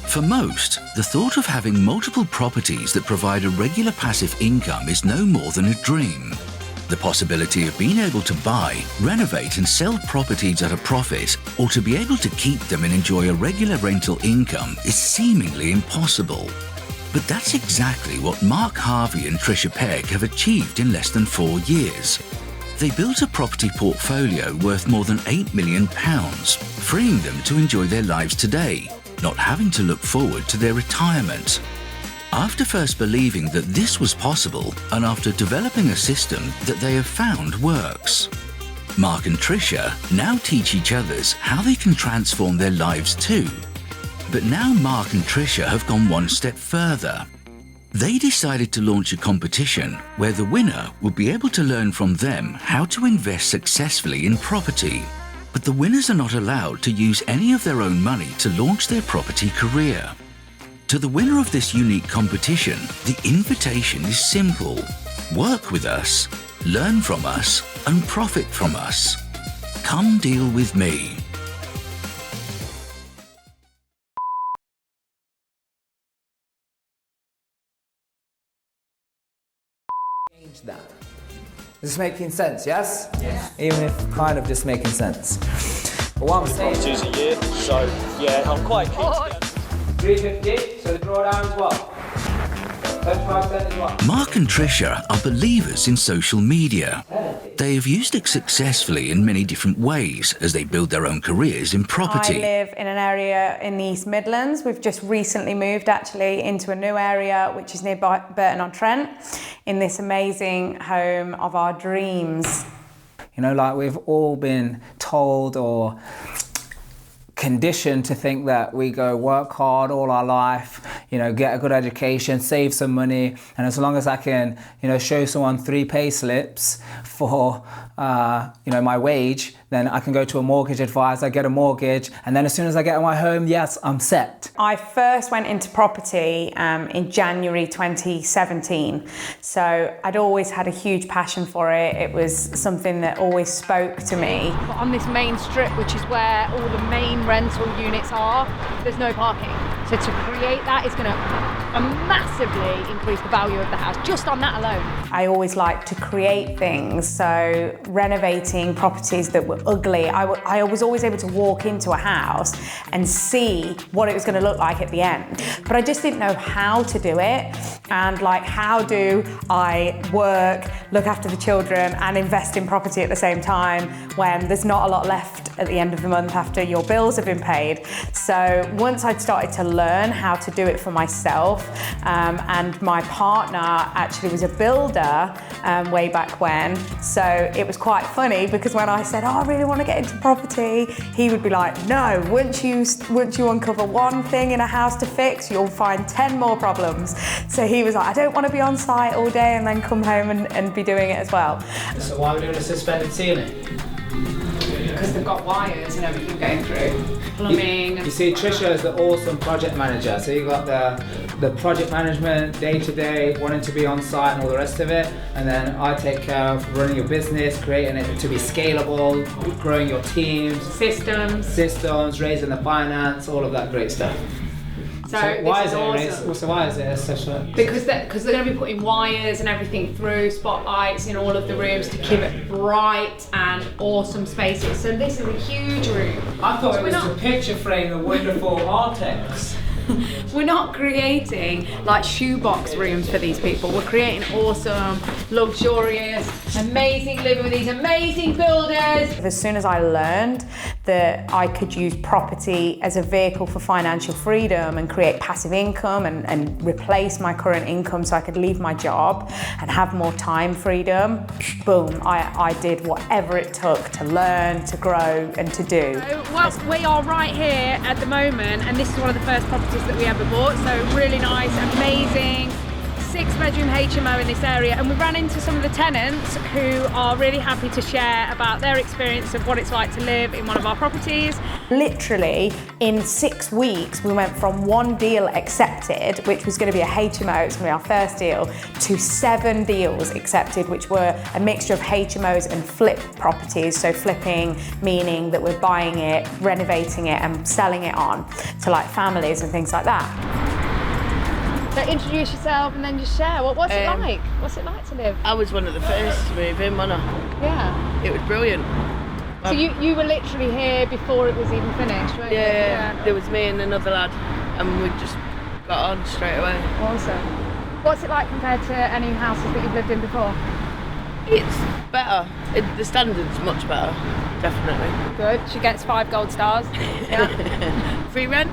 For most, the thought of having multiple properties that provide a regular passive income is no more than a dream. The possibility of being able to buy, renovate and sell properties at a profit, or to be able to keep them and enjoy a regular rental income is seemingly impossible. But that's exactly what Mark Harvey and Trisha Pegg have achieved in less than 4 years. They built a property portfolio worth more than £8 million, freeing them to enjoy their lives today, not having to look forward to their retirement. After first believing that this was possible, and after developing a system that they have found works, Mark and Trisha now teach each others how they can transform their lives too. But now Mark and Trisha have gone one step further. They decided to launch a competition where the winner would be able to learn from them how to invest successfully in property. But the winners are not allowed to use any of their own money to launch their property career. To the winner of this unique competition, the invitation is simple. Work with us, learn from us, and profit from us. Come deal with me. Change that. Is this making sense, yes? Yes. Even if kind of just making sense. But what I'm saying... Properties a year, so yeah, I'm quite keen to get... 350, so the drawdown is what? 35% is what? Mark and Trisha are believers in social media. They have used it successfully in many different ways as they build their own careers in property. I live in an area in the East Midlands. We've just recently moved actually into a new area which is near Burton-on-Trent, in this amazing home of our dreams. You know, like we've all been told or conditioned to think that we go work hard all our life, you know, get a good education, save some money, and as long as I can, you know, show someone 3 pay slips for, you know, my wage, then I can go to a mortgage advisor, get a mortgage, and then as soon as I get my home, yes, I'm set. I first went into property in January 2017, so I'd always had a huge passion for it. It was something that always spoke to me. On this main strip, which is where all the main rental units are, there's no parking. So to create that is going to massively increase the value of the house, just on that alone. I always liked to create things, so renovating properties that were ugly. I was always able to walk into a house and see what it was going to look like at the end. But I just didn't know how to do it, and like, how do I work, look after the children and invest in property at the same time when there's not a lot left at the end of the month after your bills have been paid. So once I'd started to learn how to do it for myself, and my partner actually was a builder way back when, so it was quite funny because when I said, oh, I really want to get into property, he would be like, no, once you uncover one thing in a house to fix, you'll find 10 more problems. So he was like, I don't want to be on site all day and then come home and be doing it as well. So why are we doing a suspended ceiling? Because they've got wires and everything going through, plumbing. You see, Trisha is the awesome project manager. So you got the project management, day-to-day, wanting to be on site and all the rest of it. And then I take care of running your business, creating it to be scalable, growing your teams. Systems, raising the finance, all of that great stuff. So why is it such a... Because they're going to be putting wires and everything through, spotlights in all of the rooms to keep it bright and awesome spaces. So this is a huge room. I thought it was to picture frame the wonderful Artex. We're not creating like shoebox rooms for these people. We're creating awesome, luxurious, amazing living with these amazing builders. As soon as I learned that I could use property as a vehicle for financial freedom and create passive income and replace my current income so I could leave my job and have more time freedom, boom, I did whatever it took to learn, to grow and to do. So, we are right here at the moment, and this is one of the first properties that we ever bought, so really nice, amazing 6-bedroom HMO in this area, and we ran into some of the tenants who are really happy to share about their experience of what it's like to live in one of our properties. Literally, in 6 weeks, we went from one deal accepted, which was going to be a HMO, it's going to be our first deal, to 7 deals accepted, which were a mixture of HMOs and flip properties. So flipping, meaning that we're buying it, renovating it and selling it on to like families and things like that. So introduce yourself and then just share. What's it like? What's it like to live? I was one of the first to move in, wasn't I? Yeah. It was brilliant. So you were literally here before it was even finished, weren't you? Yeah, there was me and another lad, and we just got on straight away. Awesome. What's it like compared to any houses that you've lived in before? It's better. The standard's much better, definitely. Good. She gets 5 gold stars. Yeah. Free rent?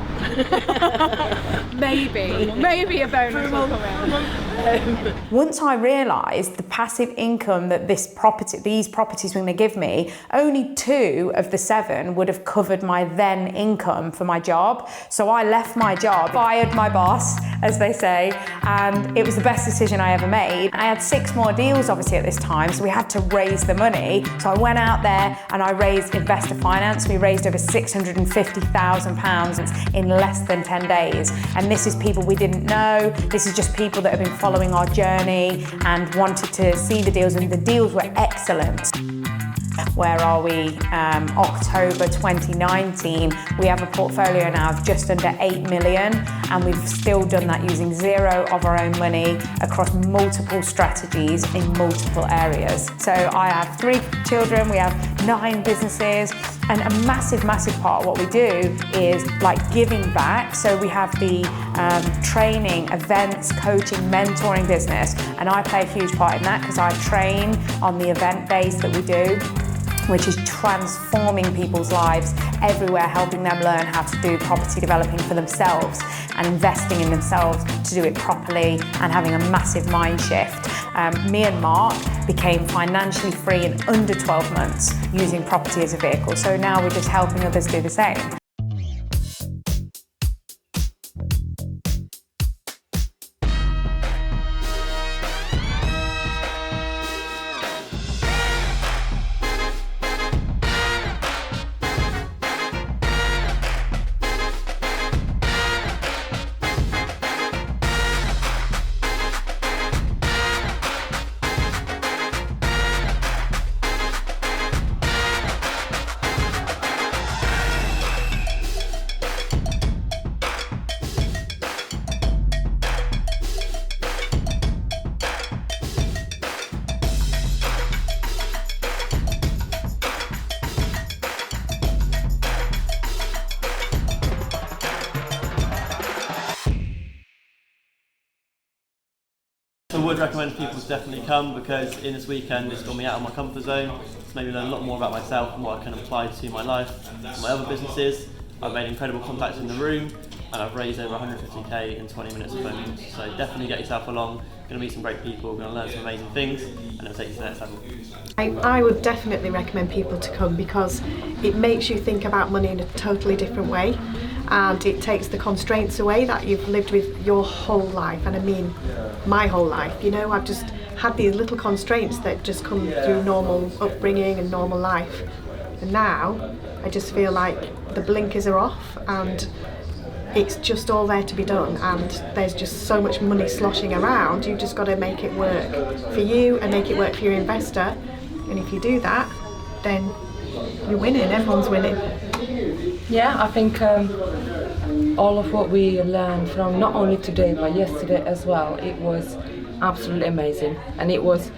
Maybe a bonus will come in. Once I realised the passive income that these properties were going to give me, only 2 of the 7 would have covered my then income for my job. So I left my job, fired my boss, as they say, and it was the best decision I ever made. I had 6 more deals obviously at this time, so we had to raise the money. So I went out there and I raised investor finance. We raised over £650,000 in less than 10 days. And this is people we didn't know. This is just people that have been following our journey and wanted to see the deals, and the deals were excellent. Where are we? October 2019, we have a portfolio now of just under 8 million, and we've still done that using 0 of our own money across multiple strategies in multiple areas. So I have 3 children, we have 9 businesses, and a massive part of what we do is like giving back. So we have the training, events, coaching, mentoring business, and I play a huge part in that because I train on the event base that we do, which is transforming people's lives everywhere, helping them learn how to do property developing for themselves and investing in themselves to do it properly and having a massive mind shift. Me and Mark became financially free in under 12 months using property as a vehicle. So now we're just helping others do the same. So I would recommend people to definitely come, because in this weekend it's got me out of my comfort zone. It's made me learn a lot more about myself and what I can apply to my life and my other businesses. I've made incredible contacts in the room, and I've raised over 150k in 20 minutes of phone. So definitely get yourself along. You're going to meet some great people, going to learn some amazing things, and it'll take you to the next level. I would definitely recommend people to come because it makes you think about money in a totally different way, and it takes the constraints away that you've lived with your whole life, and I mean my whole life. You know, I've just had these little constraints that just come through normal upbringing and normal life, and now I just feel like the blinkers are off and it's just all there to be done, and there's just so much money sloshing around. You've just got to make it work for you and make it work for your investor, and if you do that, then you're winning, everyone's winning. Yeah, I think all of what we learned from not only today but yesterday as well, it was absolutely amazing, and it was,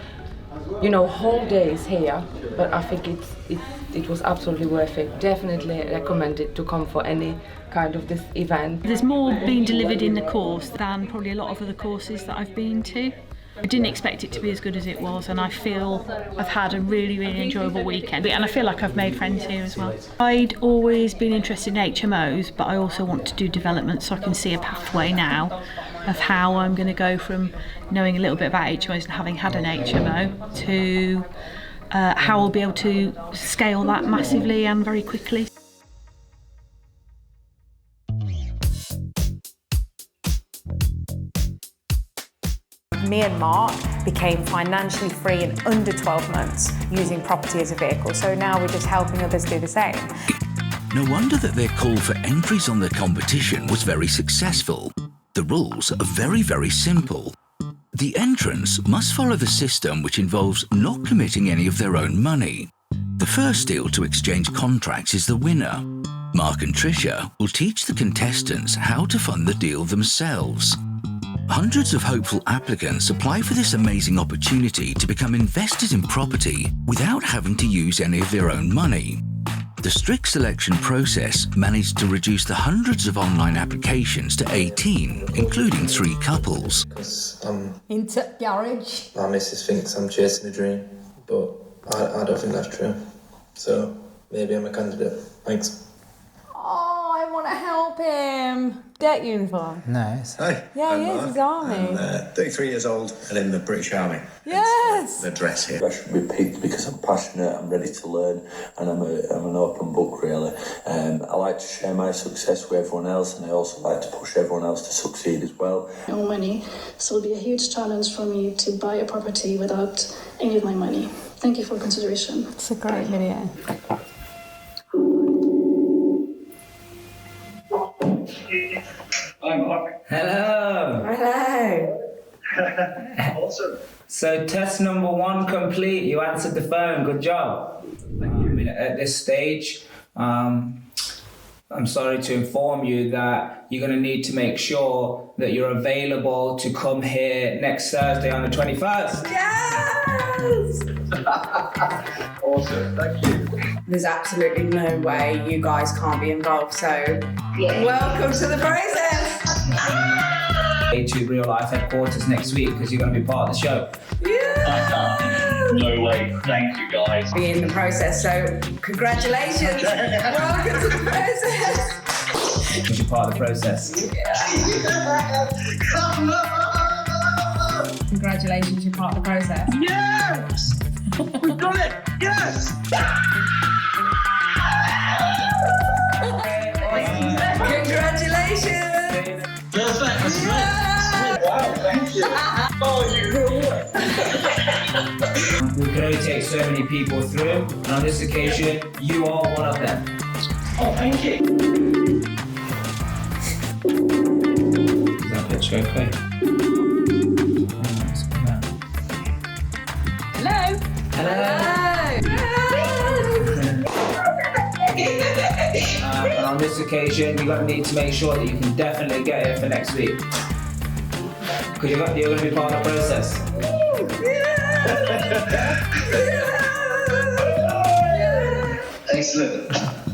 you know, whole days here, but I think it was absolutely worth it. Definitely recommend it to come for any kind of this event. There's more being delivered in the course than probably a lot of other courses that I've been to. I didn't expect it to be as good as it was, and I feel I've had a really enjoyable weekend, and I feel like I've made friends here as well. I'd always been interested in HMOs, but I also want to do development, so I can see a pathway now of how I'm going to go from knowing a little bit about HMOs and having had an HMO to how I'll be able to scale that massively and very quickly. Me and Mark became financially free in under 12 months using property as a vehicle. So now we're just helping others do the same. No wonder that their call for entries on the competition was very successful. The rules are very, very simple. The entrants must follow the system, which involves not committing any of their own money. The first deal to exchange contracts is the winner. Mark and Tricia will teach the contestants how to fund the deal themselves. Hundreds of hopeful applicants apply for this amazing opportunity to become investors in property without having to use any of their own money. The strict selection process managed to reduce the hundreds of online applications to 18, including 3 couples. Into garage. My missus thinks I'm chasing a dream, but I don't think that's true. So maybe I'm a candidate. Thanks. Oh, I want to help him. Debt uniform. Nice. Hi. Yeah, he is. He's army. I'm 33 years old and in the British Army. Yes. The dress here. I should be picked because I'm passionate, I'm ready to learn, and I'm an open book, really. I like to share my success with everyone else, and I also like to push everyone else to succeed as well. No money, so it'll be a huge challenge for me to buy a property without any of my money. Thank you for consideration. It's a great video. Hi, Mark. Hello. Hello. Awesome. So test number 1 complete. You answered the phone. Good job. I mean, at this stage, I'm sorry to inform you that you're going to need to make sure that you're available to come here next Thursday on the 21st. Yes! Awesome. Thank you. There's absolutely no way you guys can't be involved, so welcome to the process. To real life headquarters next week because you're going to be part of the show. Yeah! No way. Thank you, guys. Be in the process, so congratulations. Welcome to the process. Because you're part of the process. Congratulations, you're part of the process. Yes! We've done it! Yes! Congratulations! Perfect. That's great. Wow, thank you. Oh, you We can only take so many people through, and on this occasion, you are one of them. Oh, thank you. Is that picture okay? Hello. And on this occasion, you're going to need to make sure that you can definitely get here for next week. Because you're going to be part of the process. Excellent.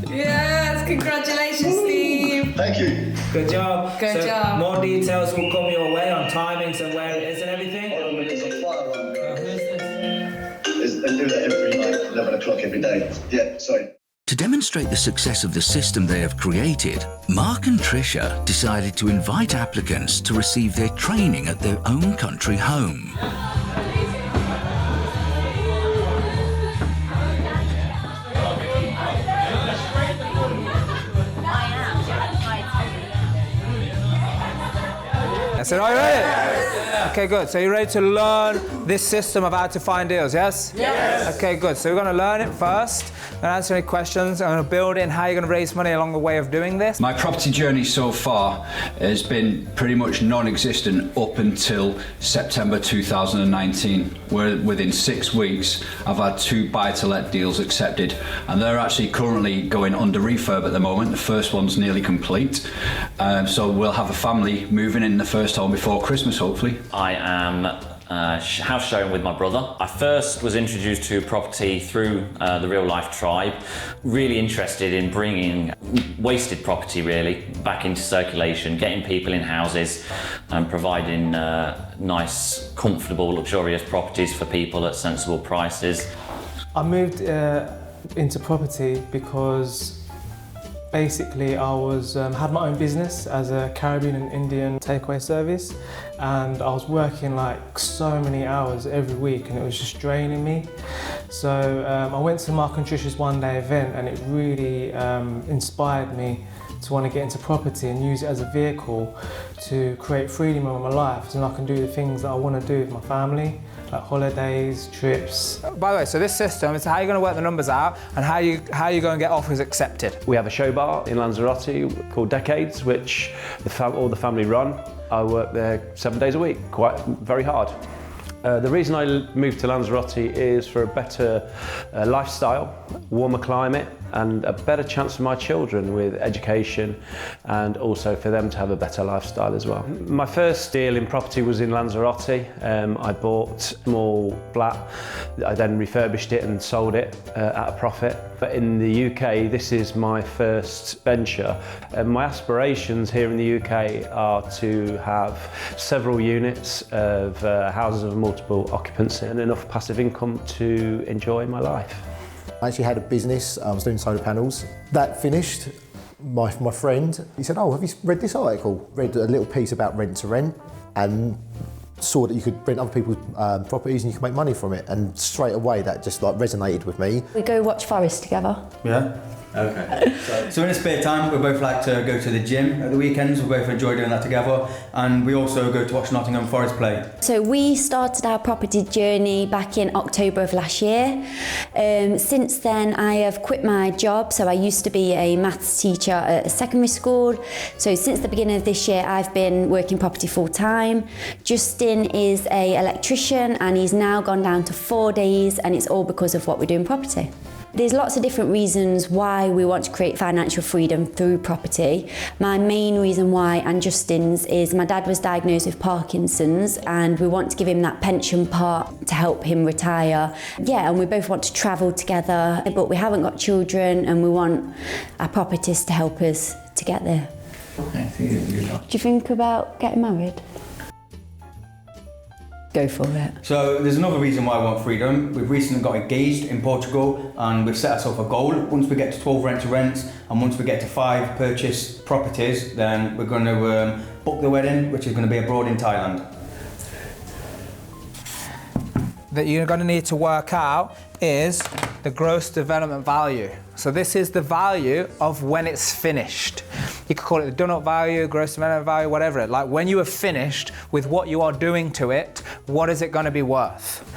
Yes, congratulations, Steve. Thank you. Good job. Good job. More details will come your way on timings and where it is and everything. They do that every night, 11 o'clock every day. Yeah, sorry. To demonstrate the success of the system they have created, Mark and Tricia decided to invite applicants to receive their training at their own country home. I said, are you ready? Okay, good. So you're ready to learn this system of how to find deals, yes? Yes. Okay, good. So we're going to learn it first. I'm going to answer any questions. I'm going to build in how you're going to raise money along the way of doing this. My property journey so far has been pretty much non-existent up until September 2019, where within 6 weeks I've had 2 buy-to-let deals accepted, and they're actually currently going under refurb at the moment. The first one's nearly complete, so we'll have a family moving in the first home before Christmas, hopefully. I am house showing with my brother. I first was introduced to property through the Real Life Tribe, really interested in bringing wasted property really back into circulation, getting people in houses and providing nice, comfortable, luxurious properties for people at sensible prices. I moved into property because basically I was had my own business as a Caribbean and Indian takeaway service, and I was working like so many hours every week and it was just draining me. So I went to Mark and Tricia's one day event and it really inspired me to want to get into property and use it as a vehicle to create freedom in my life, so I can do the things that I want to do with my family, like holidays, trips. By the way, so this system is how you're going to work the numbers out and how you going to get offers accepted. We have a show bar in Lanzarote called Decades, which all the family run. I work there 7 days a week, very hard. The reason I moved to Lanzarote is for a better lifestyle, warmer climate, and a better chance for my children with education, and also for them to have a better lifestyle as well. My first deal in property was in Lanzarote. I bought a small flat. I then refurbished it and sold it at a profit. But in the UK, this is my first venture. My aspirations here in the UK are to have several units of houses of multiple occupancy and enough passive income to enjoy my life. I actually had a business, I was doing solar panels. That finished, my friend, he said, oh, have you read this article? Read a little piece about rent to rent and saw that you could rent other people's properties and you could make money from it. And straight away that just like resonated with me. We go watch Forest together. Yeah? Okay. So in the spare time, we both like to go to the gym at the weekends. We both enjoy doing that together, and we also go to watch Nottingham Forest play. So we started our property journey back in October of last year. Since then, I have quit my job. So I used to be a maths teacher at a secondary school. So since the beginning of this year, I've been working property full time. Justin is an electrician, and he's now gone down to 4 days, and it's all because of what we do in property. There's lots of different reasons why we want to create financial freedom through property. My main reason why, and Justin's, is my dad was diagnosed with Parkinson's, and we want to give him that pension part to help him retire. Yeah, and we both want to travel together, but we haven't got children, and we want our properties to help us to get there. Do you think about getting married? Go for it. So there's another reason why I want freedom. We've recently got engaged in Portugal, and we've set ourselves a goal. Once we get to 12 rent-to-rents, and once we get to 5 purchase properties, then we're going to book the wedding, which is going to be abroad in Thailand. That you're going to need to work out is the gross development value. So this is the value of when it's finished. You could call it the done-up value, gross development value, whatever. Like when you have finished with what you are doing to it, what is it going to be worth?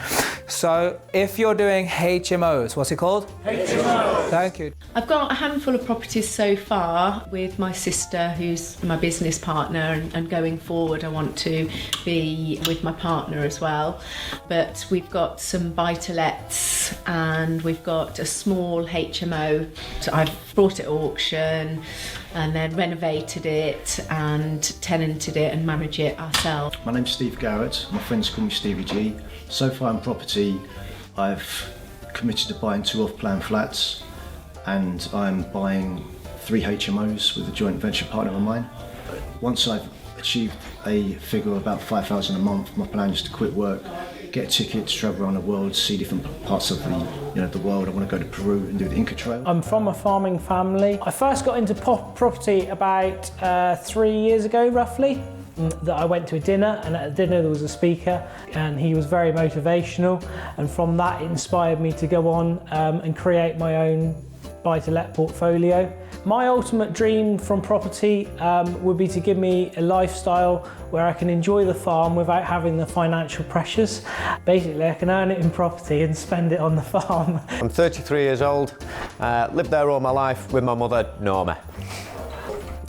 So if you're doing HMOs, what's it called? HMO. Thank you. I've got a handful of properties so far with my sister, who's my business partner, and going forward I want to be with my partner as well. But we've got some buy-to-lets and we've got a small HMO. So I've brought it at auction and then renovated it and tenanted it and manage it ourselves. My name's Steve Garrett, my friends call me Stevie G. So far in property, I've committed to buying 2 off-plan flats, and I'm buying 3 HMOs with a joint venture partner of mine. Once I've achieved a figure of about 5,000 a month, my plan is to quit work, get a ticket to travel around the world, see different parts of the world. I want to go to Peru and do the Inca Trail. I'm from a farming family. I first got into property about 3 years ago, roughly. That I went to a dinner, and at the dinner there was a speaker, and he was very motivational, and from that it inspired me to go on and create my own buy-to-let portfolio. My ultimate dream from property would be to give me a lifestyle where I can enjoy the farm without having the financial pressures. Basically, I can earn it in property and spend it on the farm. I'm 33 years old, lived there all my life with my mother, Norma.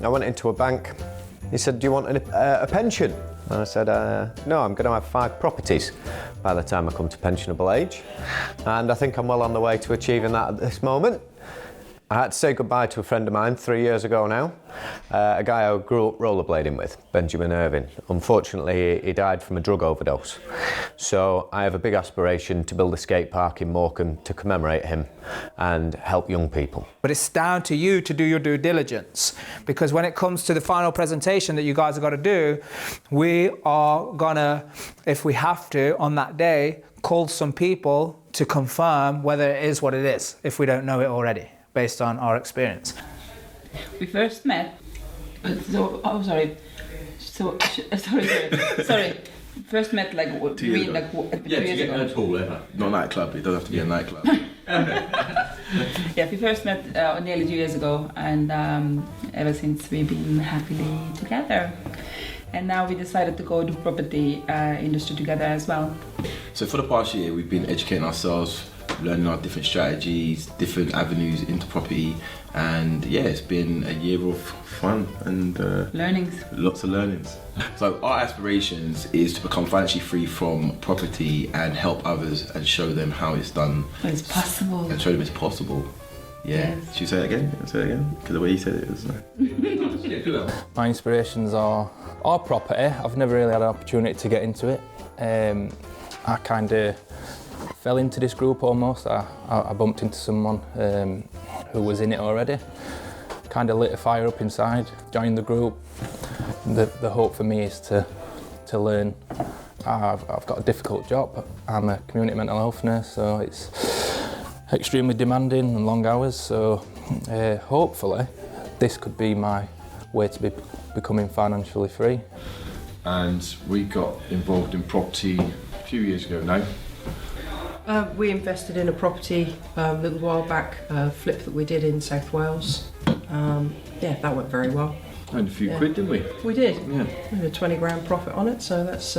I went into a bank. He said, do you want a pension? And I said, no, I'm going to have 5 properties by the time I come to pensionable age. And I think I'm well on the way to achieving that at this moment. I had to say goodbye to a friend of mine 3 years ago now, a guy I grew up rollerblading with, Benjamin Irving. Unfortunately, he died from a drug overdose. So I have a big aspiration to build a skate park in Morecambe to commemorate him and help young people. But it's down to you to do your due diligence, because when it comes to the final presentation that you guys have got to do, we are gonna, if we have to, on that day, call some people to confirm whether it is what it is, if we don't know it already, based on our experience. We first met, sorry. First met like 2 years ago. Yeah, to get a pool ever. Not nightclub, it doesn't have to be a nightclub. Yeah, we first met nearly 2 years ago, and ever since we've been happily together. And now we decided to go to property industry together as well. So for the past year, we've been educating ourselves, learning our different strategies, different avenues into property, and yeah, it's been a year of fun and learnings. Lots of learnings. So our aspirations is to become financially free from property and help others and show them how it's done. It's possible. And show them it's possible. Yeah. Yes. Should you say it again? Say it again? Because the way you said it was nice. My inspirations are property. I've never really had an opportunity to get into it. I kind of fell into this group almost. I bumped into someone who was in it already. Kind of lit a fire up inside, joined the group. The hope for me is to learn. I've got a difficult job. I'm a community mental health nurse, so it's extremely demanding and long hours. So hopefully this could be my way to be becoming financially free. And we got involved in property a few years ago now. We invested in a property a little while back, a flip that we did in South Wales. Yeah, that went very well. And a few quid, didn't we? We did. Yeah. We had a 20 grand profit on it, so that's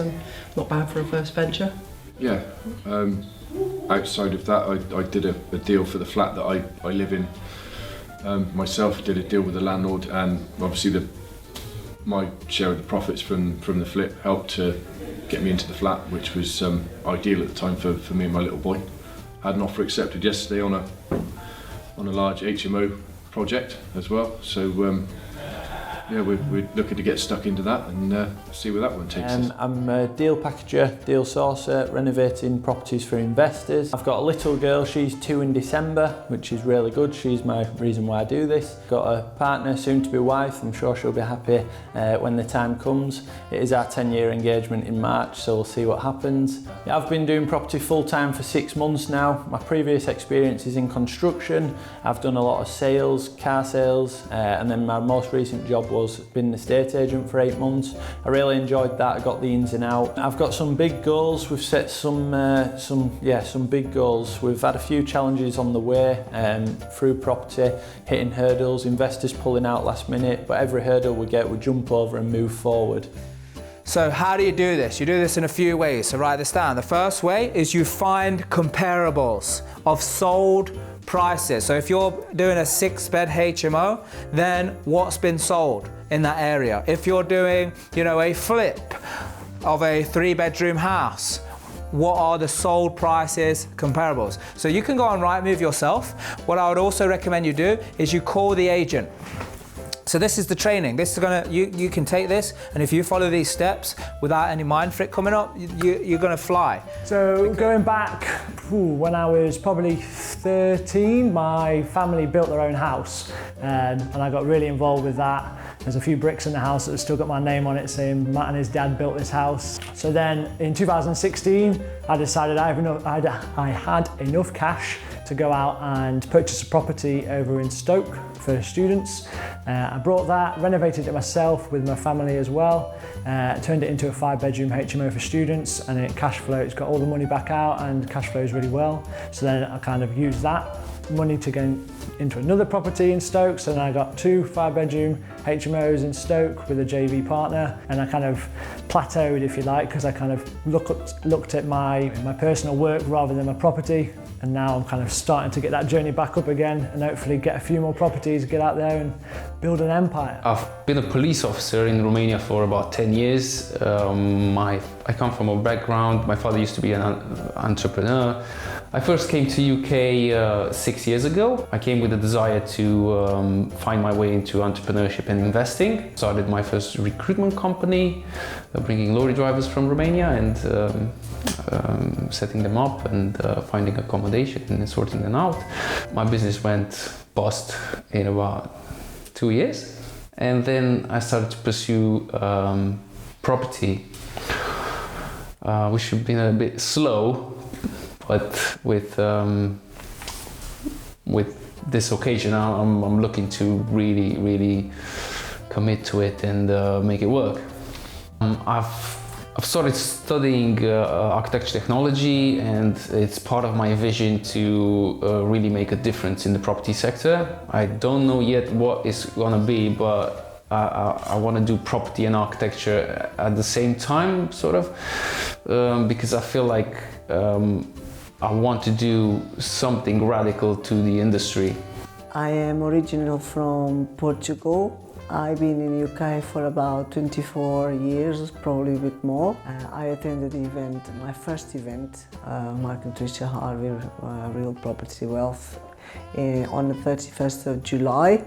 not bad for a first venture. Yeah. Outside of that, I did a deal for the flat that I live in. Myself did a deal with the landlord, and obviously my share of the profits from the flip helped to get me into the flat, which was ideal at the time for me and my little boy. Had an offer accepted yesterday on a large HMO project as well. So yeah, we're looking to get stuck into that and see where that one takes us. I'm a deal packager, deal sourcer, renovating properties for investors. I've got a little girl, she's 2 in December, which is really good. She's my reason why I do this. Got a partner, soon to be wife. I'm sure she'll be happy when the time comes. It is our 10-year engagement in March, so we'll see what happens. Yeah, I've been doing property full-time for 6 months now. My previous experience is in construction. I've done a lot of sales, car sales, and then my most recent job was being an estate agent for 8 months. I really enjoyed that. I got the ins and out. I've got some big goals. We've set some big goals. We've had a few challenges on the way through property, hitting hurdles, investors pulling out last minute, but every hurdle we get, we jump over and move forward. So how do you do this? You do this in a few ways, so write this down. The first way is you find comparables of sold prices. So if you're doing a 6-bed HMO, then what's been sold in that area? If you're doing, a flip of a 3-bedroom house, what are the sold prices comparables? So you can go on Rightmove yourself. What I would also recommend you do is you call the agent. So this is the training. This is you can take this, and if you follow these steps without any mind frick coming up, you're gonna fly. So going back, when I was probably 13, my family built their own house, and I got really involved with that. There's a few bricks in the house that have still got my name on it, saying Matt and his dad built this house. So then in 2016, I decided I had enough cash to go out and purchase a property over in Stoke for students. I brought that, renovated it myself with my family as well, turned it into a 5-bedroom HMO for students, and it's got all the money back out and cash flows really well. So then I kind of used that money to go into another property in Stoke. So then I got 2 5-bedroom HMOs in Stoke with a JV partner, and I kind of plateaued, if you like, because I kind of looked at my personal work rather than my property. And now I'm kind of starting to get that journey back up again, and hopefully get a few more properties, get out there and build an empire. I've been a police officer in Romania for about 10 years. I come from a background, my father used to be an entrepreneur. I first came to UK 6 years ago. I came with a desire to find my way into entrepreneurship and investing. Started my first recruitment company, bringing lorry drivers from Romania and setting them up and finding accommodation and sorting them out. My business went bust in about 2 years, and then I started to pursue property, which had been a bit slow, but with this occasion, I'm looking to really commit to it and make it work. I've I've started studying architecture technology, and it's part of my vision to really make a difference in the property sector. I don't know yet what it's gonna be, but I want to do property and architecture at the same time, sort of, because I feel like I want to do something radical to the industry. I am original from Portugal. I've been in the UK for about 24 years, probably a bit more. I attended the event, my first event, Mark and Tricia Harvey, Real Property Wealth, on the 31st of July.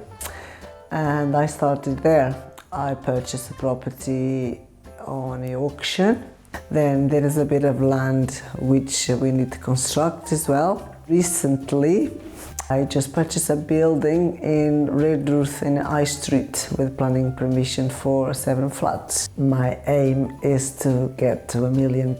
And I started there. I purchased a property on the auction. Then there is a bit of land which we need to construct as well. Recently, I just purchased a building in Redruth in High Street with planning permission for 7 flats. My aim is to get to £1 million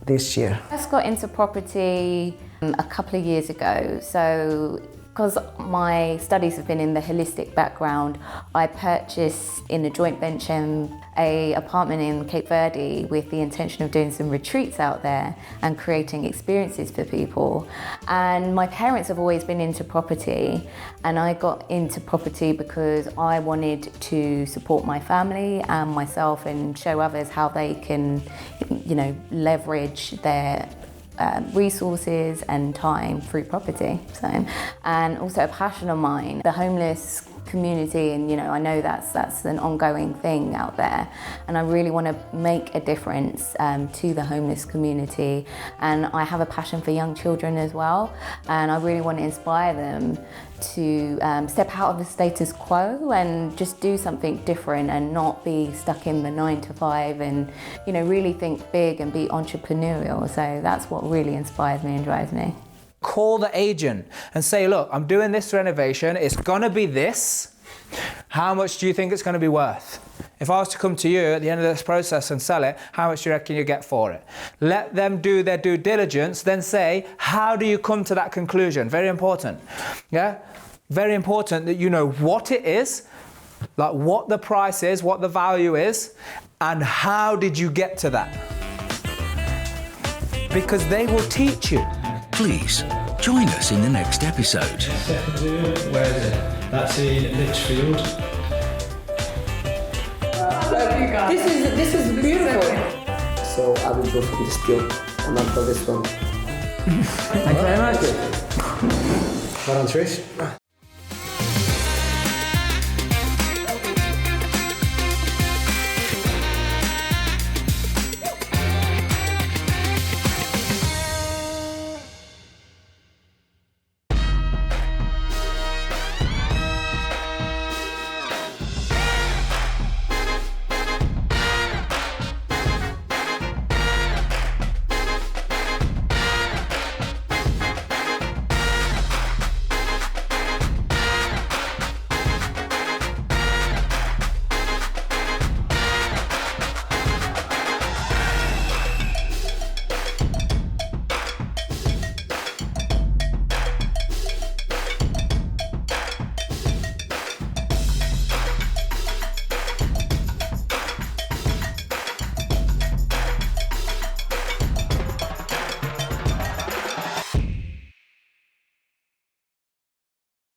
this year. I first got into property a couple of years ago. So because my studies have been in the holistic background, I purchased in a joint venture an apartment in Cape Verde with the intention of doing some retreats out there and creating experiences for people. And my parents have always been into property, and I got into property because I wanted to support my family and myself and show others how they can, you know, leverage their resources and time through property. So, and also a passion of mine, the homeless community, and you know, I know that's an ongoing thing out there, and I really want to make a difference to the homeless community. And I have a passion for young children as well, and I really want to inspire them to step out of the status quo and just do something different and not be stuck in the 9 to 5, and you know, really think big and be entrepreneurial. So that's what really inspires me and drives me. Call the agent and say, look, I'm doing this renovation, it's gonna be this. How much do you think it's gonna be worth? If I was to come to you at the end of this process and sell it, how much do you reckon you get for it? Let them do their due diligence, then say, how do you come to that conclusion? Very important, yeah? Very important that you know what it is, like what the price is, what the value is, and how did you get to that? Because they will teach you. Please join us in the next episode. Where is it? That's in Litchfield. This is beautiful. So I will go for this deal and not for this one. Thank you very much. Well done, Trish.